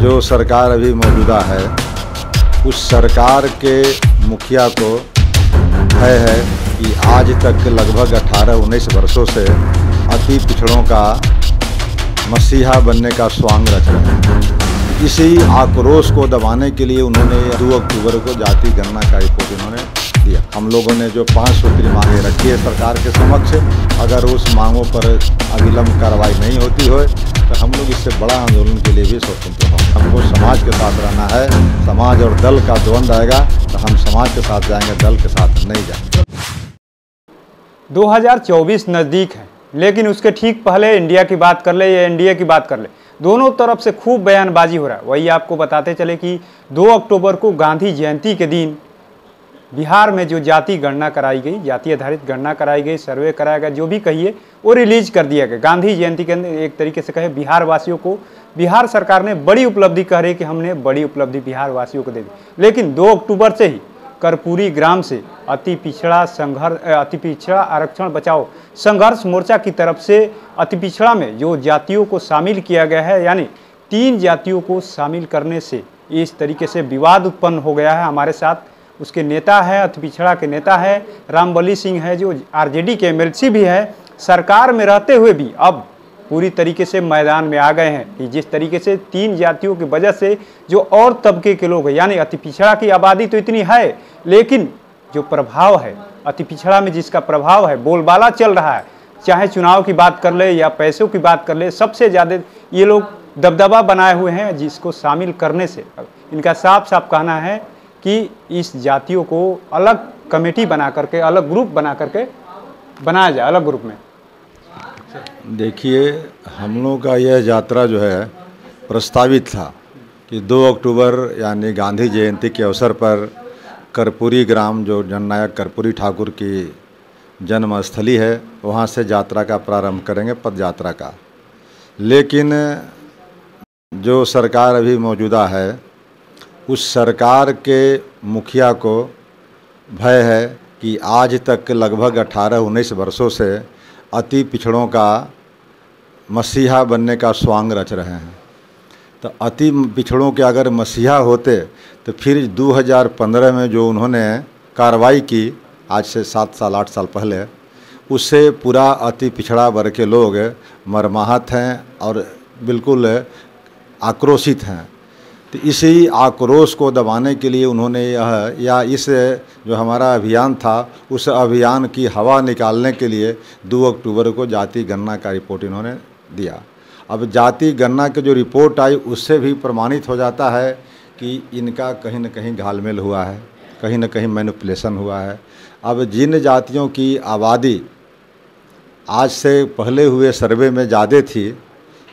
जो सरकार अभी मौजूदा है उस सरकार के मुखिया को भय है कि आज तक लगभग 18-19 वर्षों से अति पिछड़ों का मसीहा बनने का स्वांग रच रहे हैं। इसी आक्रोश को दबाने के लिए उन्होंने 2 अक्टूबर को जाति गणना का रिपोर्ट इन्होंने दिया। हम लोगों ने जो 5 सूत्री मांगे रखी है सरकार के समक्ष, अगर उस मांगों पर अविलंब कार्रवाई नहीं होती हो तो हम लोग इससे बड़ा आंदोलन के लिए भी स्वतंत्र हों। हमको समाज के साथ रहना है। समाज और दल का द्वंद्व आएगा तो हम समाज के साथ जाएंगे, दल के साथ नहीं जाएंगे। 2024 नज़दीक है, लेकिन उसके ठीक पहले इंडिया की बात कर ले या एनडीए की बात कर ले, दोनों तरफ से खूब बयानबाजी हो रहा है। वही आपको बताते चले कि 2 अक्टूबर को गांधी जयंती के दिन बिहार में जो जाति गणना कराई गई, जाति आधारित गणना कराई गई, सर्वे कराया गया, जो भी कहिए वो रिलीज कर दिया गया। गांधी जयंती के अंदर एक तरीके से कहे बिहार वासियों को बिहार सरकार ने बड़ी उपलब्धि कह रही कि हमने बड़ी उपलब्धि बिहार वासियों को दे दी। लेकिन 2 अक्टूबर से ही कर्पूरी ग्राम से अति पिछड़ा आरक्षण बचाओ संघर्ष मोर्चा की तरफ से अति पिछड़ा में जो जातियों को शामिल किया गया है, यानी 3 जातियों को शामिल करने से इस तरीके से विवाद उत्पन्न हो गया है। हमारे साथ उसके नेता है, अति पिछड़ा के नेता है रामबली सिंह है, जो आरजेडी के एमएलसी भी है। सरकार में रहते हुए भी अब पूरी तरीके से मैदान में आ गए हैं कि जिस तरीके से 3 जातियों की वजह से जो और तबके के लोग हैं, यानी अति पिछड़ा की आबादी तो इतनी है, लेकिन जो प्रभाव है अति पिछड़ा में, जिसका प्रभाव है, बोलबाला चल रहा है, चाहे चुनाव की बात कर ले या पैसों की बात कर ले, सबसे ज़्यादा ये लोग दबदबा बनाए हुए हैं। जिसको शामिल करने से इनका साफ साफ कहना है कि इस जातियों को अलग कमेटी बना करके, अलग ग्रुप बना करके बनाया जाए, अलग ग्रुप में। देखिए, हम लोग का यह यात्रा जो है प्रस्तावित था कि 2 अक्टूबर यानी गांधी जयंती के अवसर पर कर्पूरी ग्राम, जो जननायक कर्पूरी ठाकुर की जन्मस्थली है, वहाँ से यात्रा का प्रारंभ करेंगे, पद यात्रा का। लेकिन जो सरकार अभी मौजूदा है उस सरकार के मुखिया को भय है कि आज तक लगभग 18-19 वर्षों से अति पिछड़ों का मसीहा बनने का स्वांग रच रहे हैं। तो अति पिछड़ों के अगर मसीहा होते तो फिर 2015 में जो उन्होंने कार्रवाई की, आज से 7 साल 8 साल पहले, उससे पूरा अति पिछड़ा वर्ग के लोग मर्माहत हैं और बिल्कुल आक्रोशित हैं। तो इसी आक्रोश को दबाने के लिए उन्होंने इस जो हमारा अभियान था उस अभियान की हवा निकालने के लिए 2 अक्टूबर को जाति गणना का रिपोर्ट इन्होंने दिया। अब जाति गणना की जो रिपोर्ट आई उससे भी प्रमाणित हो जाता है कि इनका कहीं न कहीं घालमेल हुआ है, कहीं न कहीं मैनिपुलेशन हुआ है। अब जिन जातियों की आबादी आज से पहले हुए सर्वे में ज़्यादा थी,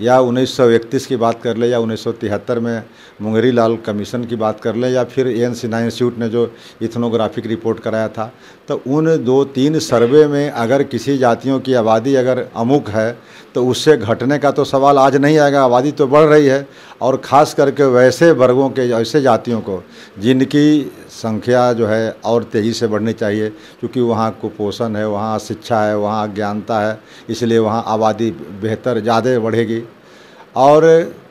या 1931 की बात कर ले, या 1973 में मुंगेरी लाल कमीशन की बात कर ले, या फिर एन सिन्हा इंस्टीट्यूट ने जो इथनोग्राफिक रिपोर्ट कराया था, तो उन 2-3 सर्वे में अगर किसी जातियों की आबादी अगर अमुक है तो उससे घटने का तो सवाल आज नहीं आएगा। आबादी तो बढ़ रही है, और ख़ास करके वैसे वर्गों के, ऐसे जातियों को जिनकी संख्या जो है और तेज़ी से बढ़नी चाहिए, क्योंकि वहाँ कुपोषण है, वहाँ शिक्षा है, वहाँ अज्ञानता है, इसलिए वहाँ आबादी बेहतर ज़्यादा बढ़ेगी। और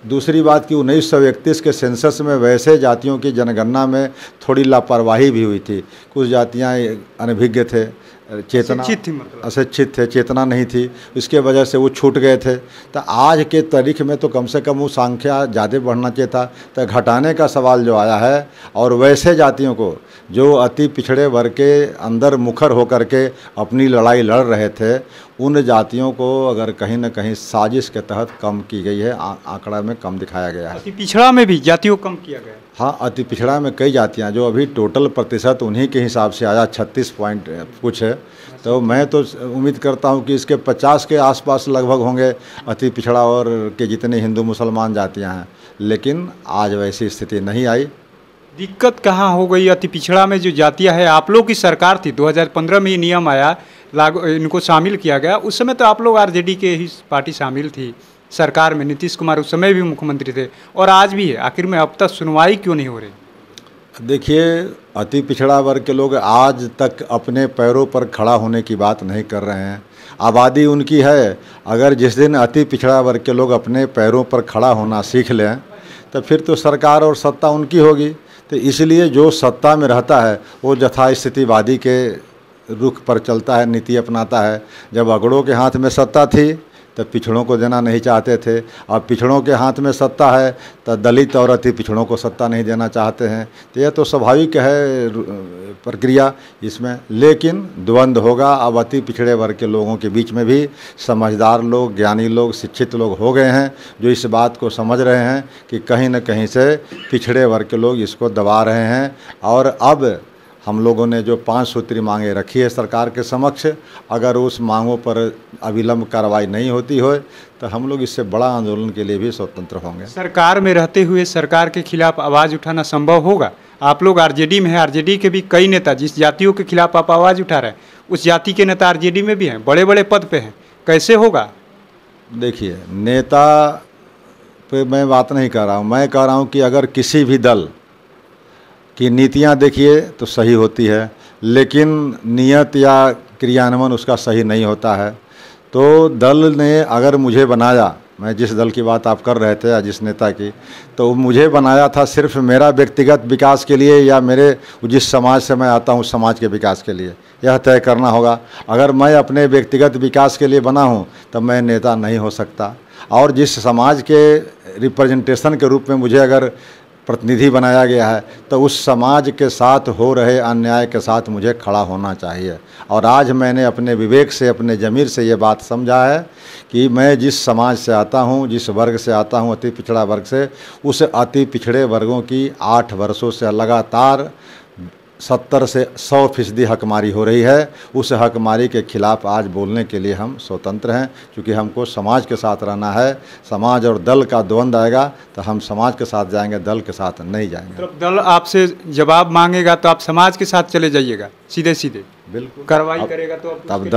दूसरी बात कि 1931 के सेंसस में वैसे जातियों की जनगणना में थोड़ी लापरवाही भी हुई थी। कुछ जातियाँ अनभिज्ञ थे, चेतना अशिक्षित थे, चेतना नहीं थी, इसके वजह से वो छूट गए थे। तो आज के तारीख में तो कम से कम वो संख्या ज़्यादा बढ़ना चाहिए था। तो घटाने का सवाल जो आया है, और वैसे जातियों को जो अति पिछड़े वर्ग के अंदर मुखर होकर के अपनी लड़ाई लड़ रहे थे, उन जातियों को अगर कहीं न कहीं साजिश के तहत कम की गई है, आंकड़ा में कम दिखाया गया है। अति पिछड़ा में भी जातियों को कम किया गया है। हाँ, अति पिछड़ा में कई जातियाँ, जो अभी टोटल प्रतिशत उन्हीं के हिसाब से आया 36 पॉइंट कुछ है। तो मैं तो उम्मीद करता हूँ कि इसके 50 के आसपास लगभग होंगे अति पिछड़ा और के जितने हिंदू मुसलमान जातियाँ हैं। लेकिन आज वैसी स्थिति नहीं आई। दिक्कत कहाँ हो गई? अति पिछड़ा में जो जातियाँ है, आप लोग की सरकार थी, 2015 में ये नियम आया, लागू, इनको शामिल किया गया। उस समय तो आप लोग आरजेडी के ही पार्टी शामिल थी सरकार में, नीतीश कुमार उस समय भी मुख्यमंत्री थे, और आज भी है। आखिर में अब तक सुनवाई क्यों नहीं हो रही? देखिए, अति पिछड़ा वर्ग के लोग आज तक अपने पैरों पर खड़ा होने की बात नहीं कर रहे हैं। आबादी उनकी है, अगर जिस दिन अति पिछड़ा वर्ग के लोग अपने पैरों पर खड़ा होना सीख लें तो फिर तो सरकार और सत्ता उनकी होगी। तो इसलिए जो सत्ता में रहता है वो यथास्थितिवादी के रुख पर चलता है, नीति अपनाता है। जब अगड़ों के हाथ में सत्ता थी तब पिछड़ों को देना नहीं चाहते थे, अब पिछड़ों के हाथ में सत्ता है तो दलित और अति पिछड़ों को सत्ता नहीं देना चाहते हैं। तो यह तो स्वाभाविक है प्रक्रिया इसमें, लेकिन द्वंद्व होगा। अब अति पिछड़े वर्ग के लोगों के बीच में भी समझदार लोग, ज्ञानी लोग, शिक्षित लोग हो गए हैं जो इस बात को समझ रहे हैं कि कहीं न कहीं से पिछड़े वर्ग के लोग इसको दबा रहे हैं। और अब हम लोगों ने जो 5 सूत्री मांगे रखी है सरकार के समक्ष, अगर उस मांगों पर अविलंब कार्रवाई नहीं होती हो तो हम लोग इससे बड़ा आंदोलन के लिए भी स्वतंत्र होंगे। सरकार में रहते हुए सरकार के खिलाफ आवाज़ उठाना संभव होगा? आप लोग आरजेडी में हैं, आरजेडी के भी कई नेता, जिस जातियों के खिलाफ आप आवाज़ उठा रहे हैं उस जाति के नेता आरजेडी में भी हैं, बड़े बड़े पद पे हैं, कैसे होगा? देखिए, नेता पे मैं बात नहीं कर रहा हूँ, मैं कह रहा हूँ कि अगर किसी भी दल की नीतियां देखिए तो सही होती है, लेकिन नियत या क्रियान्वयन उसका सही नहीं होता है। तो दल ने अगर मुझे बनाया, मैं जिस दल की बात आप कर रहे थे या जिस नेता की, तो मुझे बनाया था सिर्फ मेरा व्यक्तिगत विकास के लिए या मेरे जिस समाज से मैं आता हूँ समाज के विकास के लिए, यह तय करना होगा। अगर मैं अपने व्यक्तिगत विकास के लिए बना हूँ तब मैं नेता नहीं हो सकता। और जिस समाज के रिप्रेजेंटेशन के रूप में मुझे अगर प्रतिनिधि बनाया गया है तो उस समाज के साथ हो रहे अन्याय के साथ मुझे खड़ा होना चाहिए। और आज मैंने अपने विवेक से, अपने ज़मीर से ये बात समझा है कि मैं जिस समाज से आता हूँ, जिस वर्ग से आता हूँ, अति पिछड़ा वर्ग से, उस अति पिछड़े वर्गों की 8 वर्षों से लगातार 70 से 100% हकमारी हो रही है। उस हकमारी के खिलाफ आज बोलने के लिए हम स्वतंत्र हैं, क्योंकि हमको समाज के साथ रहना है। समाज और दल का द्वंद्व आएगा तो हम समाज के साथ जाएंगे, दल के साथ नहीं जाएंगे। मतलब दल आपसे जवाब मांगेगा तो आप समाज के साथ चले जाइएगा सीधे सीधे? बिल्कुल। कार्रवाई करेगा तो तब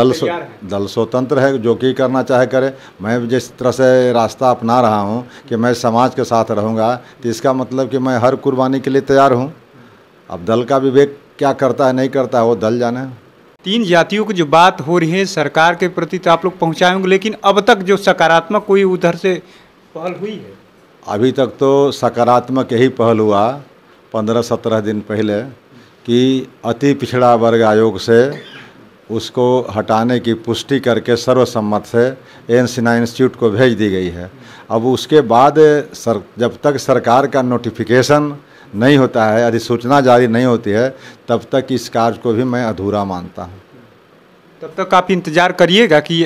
दल स्वतंत्र है, जो कि करना चाहे करे। मैं जिस तरह से रास्ता अपना रहा हूँ कि मैं समाज के साथ रहूँगा, तो इसका मतलब कि मैं हर कुर्बानी के लिए तैयार हूँ। अब दल का विवेक क्या करता है नहीं करता है वो दल जाने। 3 जातियों की जो बात हो रही है सरकार के प्रति तो आप लोग पहुँचाए होंगे, लेकिन अब तक जो सकारात्मक कोई उधर से पहल हुई है? अभी तक तो सकारात्मक यही पहल हुआ 15-17 दिन पहले कि अति पिछड़ा वर्ग आयोग से उसको हटाने की पुष्टि करके सर्वसम्मत से एन सिन्हा इंस्टीट्यूट को भेज दी गई है। अब उसके बाद जब तक सरकार का नोटिफिकेशन नहीं होता है, अधिसूचना जारी नहीं होती है, तब तक इस कार्य को भी मैं अधूरा मानता हूँ। तब तक आप इंतजार करिएगा कि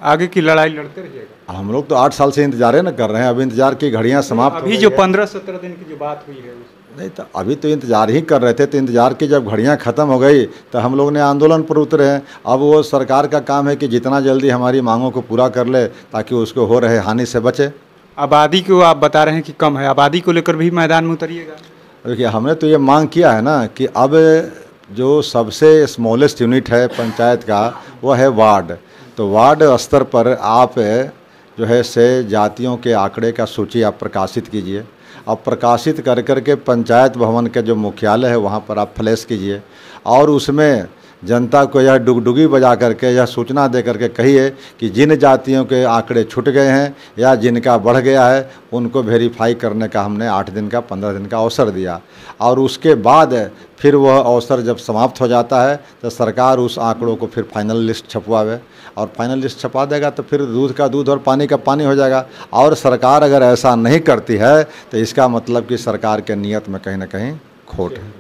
आगे की लड़ाई लड़ते रहिएगा? हम लोग तो 8 साल से इंतजार न कर रहे हैं, अब इंतजार की घड़ियाँ समाप्त अभी जो 15-17 दिन की जो बात हुई है नहीं, तो अभी तो इंतजार ही कर रहे थे। तो इंतजार की जब घड़ियां ख़त्म हो गई तो हम लोग ने आंदोलन पर उतरे हैं। अब वो सरकार का काम है कि जितना जल्दी हमारी मांगों को पूरा कर ले ताकि उसको हो रहे हानि से बचे। आबादी को आप बता रहे हैं कि कम है, आबादी को लेकर भी मैदान में उतरिएगा? देखिए, हमने तो ये मांग किया है ना कि अब जो सबसे स्मॉलेस्ट यूनिट है पंचायत का वो है वार्ड। तो वार्ड स्तर पर आप जो है से जातियों के आंकड़े का सूची आप प्रकाशित कीजिए। अब प्रकाशित कर करके पंचायत भवन के जो मुख्यालय है वहाँ पर आप फ्लैश कीजिए और उसमें जनता को यह डुगडुगी बजा करके यह सूचना दे करके कहिए कि जिन जातियों के आंकड़े छूट गए हैं या जिनका बढ़ गया है उनको वेरीफाई करने का हमने 8 दिन का 15 दिन का अवसर दिया। और उसके बाद फिर वह अवसर जब समाप्त हो जाता है तो सरकार उस आंकड़ों को फिर फाइनल लिस्ट छपवावे और फाइनल लिस्ट छपा देगा तो फिर दूध का दूध और पानी का पानी हो जाएगा। और सरकार अगर ऐसा नहीं करती है तो इसका मतलब कि सरकार के नियत में कहीं ना कहीं खोट है।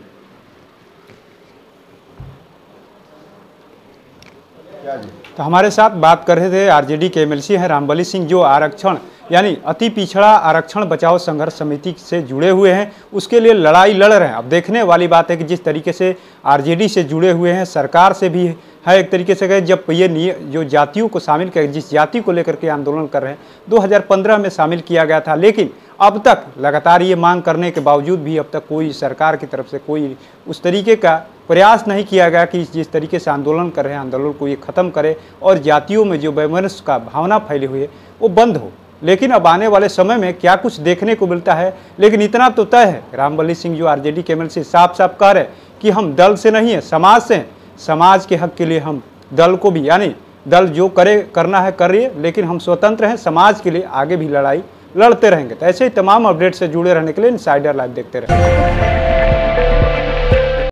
तो हमारे साथ बात कर रहे थे आरजेडी के एमएलसी हैं रामबली सिंह, जो आरक्षण यानी अति पिछड़ा आरक्षण बचाओ संघर्ष समिति से जुड़े हुए हैं, उसके लिए लड़ाई लड़ रहे हैं। अब देखने वाली बात है कि जिस तरीके से आरजेडी से जुड़े हुए हैं, सरकार से भी है एक तरीके से कहे, जब ये जो जातियों को शामिल कर, जिस जाति को लेकर के आंदोलन कर रहे हैं 2015 में शामिल किया गया था, लेकिन अब तक लगातार ये मांग करने के बावजूद भी अब तक कोई सरकार की तरफ से कोई उस तरीके का प्रयास नहीं किया गया कि जिस तरीके से आंदोलन कर रहे हैं आंदोलन को ये ख़त्म करे और जातियों में जो वैमनस्य का भावना फैली हुई है वो बंद हो। लेकिन अब आने वाले समय में क्या कुछ देखने को मिलता है, लेकिन इतना तो तय है, रामबली सिंह जो आरजेडी के एमएलसी साफ साफ कह रहे कि हम दल से नहीं है, समाज से हैं। समाज के हक के लिए हम दल को भी, यानी दल जो करे करना है करिए, लेकिन हम स्वतंत्र हैं, समाज के लिए आगे भी लड़ाई लड़ते रहेंगे। तो ऐसे ही तमाम अपडेट से जुड़े रहने के लिए इनसाइडर लाइव देखते रहें।